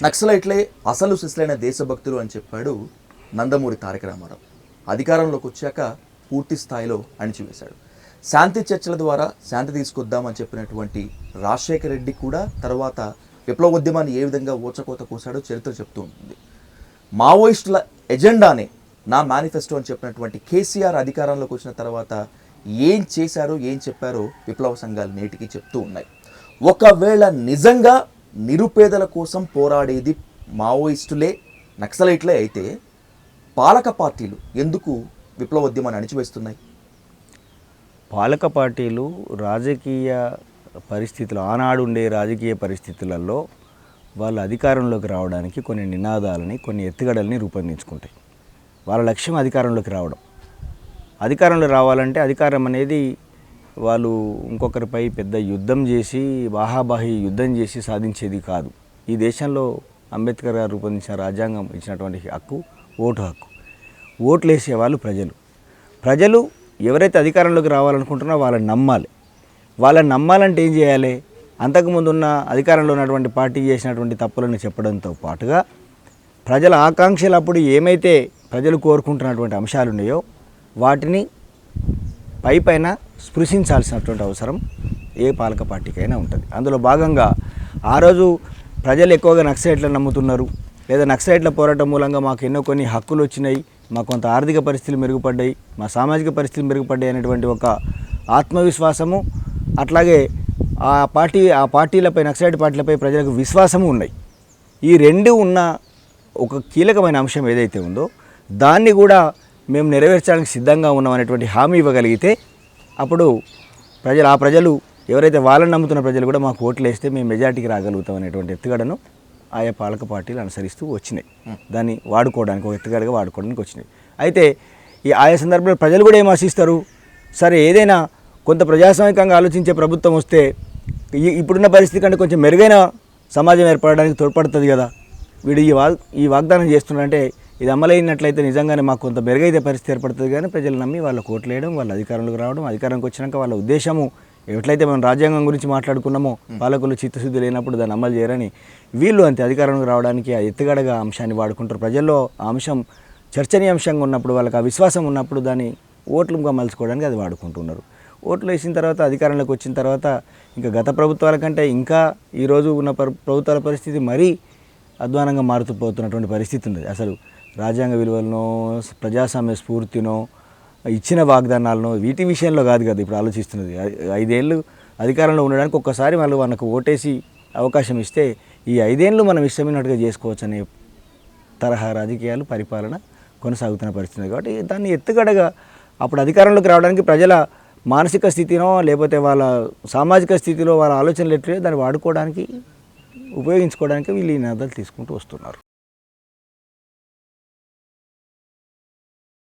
నక్సలైట్లే అసలు సిస్లైన దేశభక్తులు అని చెప్పాడు నందమూరి తారక రామారావు. అధికారంలోకి వచ్చాక పూర్తి స్థాయిలో అణిచివేశాడు. శాంతి చర్చల ద్వారా శాంతి తీసుకొద్దామని చెప్పినటువంటి రాజశేఖర రెడ్డి కూడా తర్వాత విప్లవోద్యమాన్ని ఏ విధంగా ఊచకోత కోసాడో చరిత్ర చెప్తూ ఉంటుంది. మావోయిస్టుల ఎజెండానే నా మేనిఫెస్టో అని చెప్పినటువంటి కేసీఆర్ అధికారంలోకి వచ్చిన తర్వాత ఏం చేశారో ఏం చెప్పారో విప్లవ సంఘాలు నేటికి చెప్తూ ఉన్నాయి. ఒకవేళ నిజంగా నిరుపేదల కోసం పోరాడేది మావోయిస్టులే నక్సలైట్లే అయితే పాలక పార్టీలు ఎందుకు విప్లవోద్యమాన్ని అణిచివేస్తున్నాయి? పాలక పార్టీలు రాజకీయ పరిస్థితులు ఆనాడు ఉండే రాజకీయ పరిస్థితులలో వాళ్ళు అధికారంలోకి రావడానికి కొన్ని నినాదాలని కొన్ని ఎత్తుగడల్ని రూపొందించుకుంటాయి. వాళ్ళ లక్ష్యం అధికారంలోకి రావడం. అధికారంలో రావాలంటే అధికారం అనేది వాళ్ళు ఇంకొకరిపై పెద్ద యుద్ధం చేసి బాహాబాహి యుద్ధం చేసి సాధించేది కాదు. ఈ దేశంలో అంబేద్కర్ గారు రూపొందించిన రాజ్యాంగం ఇచ్చినటువంటి హక్కు ఓటు హక్కు. ఓట్లు వేసేవాళ్ళు ప్రజలు ఎవరైతే అధికారంలోకి రావాలనుకుంటున్నారో వాళ్ళని నమ్మాలి. వాళ్ళని నమ్మాలంటే ఏం చేయాలి? అంతకుముందు ఉన్న అధికారంలో ఉన్నటువంటి పార్టీ చేసినటువంటి తప్పులను చెప్పడంతో పాటుగా ప్రజల ఆకాంక్షలు అప్పుడు ఏమైతే ప్రజలు కోరుకుంటున్నటువంటి అంశాలు ఉన్నాయో వాటిని పైన స్పృశించాల్సినటువంటి అవసరం ఏ పాలక పార్టీకైనా ఉంటుంది. అందులో భాగంగా ఆ రోజు ప్రజలు ఎక్కువగా నక్సలైట్లను నమ్ముతున్నారు, లేదా నక్సలైట్ల పోరాటం మూలంగా మాకు ఎన్నో కొన్ని హక్కులు వచ్చినాయి, మాకు కొంత ఆర్థిక పరిస్థితులు మెరుగుపడ్డాయి, మా సామాజిక పరిస్థితులు మెరుగుపడ్డాయి అనేటువంటి ఒక ఆత్మవిశ్వాసము, అట్లాగే ఆ పార్టీలపై నక్సలైట్ పార్టీలపై ప్రజలకు విశ్వాసము ఉన్నాయి. ఈ రెండు ఉన్న ఒక కీలకమైన అంశం ఏదైతే ఉందో దాన్ని కూడా మేము నెరవేర్చడానికి సిద్ధంగా ఉన్నాం అనేటువంటి హామీ ఇవ్వగలిగితే అప్పుడు ప్రజలు ఎవరైతే వాళ్ళని నమ్ముతున్న ప్రజలు కూడా మాకు ఓట్లు వేస్తే మేము మెజార్టీకి రాగలుగుతాం అనేటువంటి ఎత్తుగడను ఆయా పాలక పార్టీలు అనుసరిస్తూ వచ్చినాయి. దాన్ని వాడుకోవడానికి ఒక ఎత్తుగడగా వాడుకోవడానికి వచ్చినాయి. అయితే ఈ ఆయా సందర్భంలో ప్రజలు కూడా ఏం ఆశిస్తారు? సరే, ఏదైనా కొంత ప్రజాస్వామికంగా ఆలోచించే ప్రభుత్వం వస్తే ఇప్పుడున్న పరిస్థితి కంటే కొంచెం మెరుగైన సమాజం ఏర్పడడానికి తోడ్పడుతుంది కదా. వీడు ఈ వాగ్దానం చేస్తున్నారంటే ఇది అమలైనట్లయితే నిజంగానే మాకు కొంత మెరుగైతే పరిస్థితి ఏర్పడుతుంది. కానీ ప్రజలు నమ్మి వాళ్ళకు ఓట్లు వేయడం, వాళ్ళ అధికారంలోకి రావడం, అధికారంకి వచ్చినాక వాళ్ళ ఉద్దేశము ఎట్లయితే మనం రాజ్యాంగం గురించి మాట్లాడుకున్నామో పాలకులు చిత్తశుద్ధి లేనప్పుడు దాన్ని అమలు చేయరని వీళ్ళు అంతే అధికారంలోకి రావడానికి ఆ ఎత్తుగడగా అంశాన్ని వాడుకుంటారు. ప్రజల్లో ఆ అంశం చర్చనీయాంశంగా ఉన్నప్పుడు, వాళ్ళకి ఆ విశ్వాసం ఉన్నప్పుడు దాన్ని ఓట్లుగా మలుచుకోవడానికి అది వాడుకుంటున్నారు. ఓట్లు వేసిన తర్వాత అధికారంలోకి వచ్చిన తర్వాత ఇంకా గత ప్రభుత్వాల కంటే ఇంకా ఈరోజు ఉన్న ప్రభుత్వాల పరిస్థితి మరీ అధ్వానంగా మారుతూ పోతున్నటువంటి పరిస్థితి ఉంది. అసలు రాజ్యాంగ విలువలనో ప్రజాస్వామ్య స్ఫూర్తినో ఇచ్చిన వాగ్దానాలను వీటి విషయంలో కాదు కదా ఇప్పుడు ఆలోచిస్తున్నది. 5 ఏళ్ళు అధికారంలో ఉండడానికి ఒక్కసారి వాళ్ళు మనకు ఓటేసి అవకాశం ఇస్తే ఈ 5 ఏళ్ళు మనం ఇష్టమైనట్టుగా చేసుకోవచ్చు అనే తరహా రాజకీయాలు పరిపాలన కొనసాగుతున్న పరిస్థితి. కాబట్టి దాన్ని ఎత్తుగడగా అప్పుడు అధికారంలోకి రావడానికి ప్రజల మానసిక స్థితినో లేకపోతే వాళ్ళ సామాజిక స్థితిలో వాళ్ళ ఆలోచనలు ఎట్లయో దాన్ని వాడుకోవడానికి ఉపయోగించుకోవడానికి వీళ్ళు ఈ నినాదాలు తీసుకుంటూ వస్తున్నారు.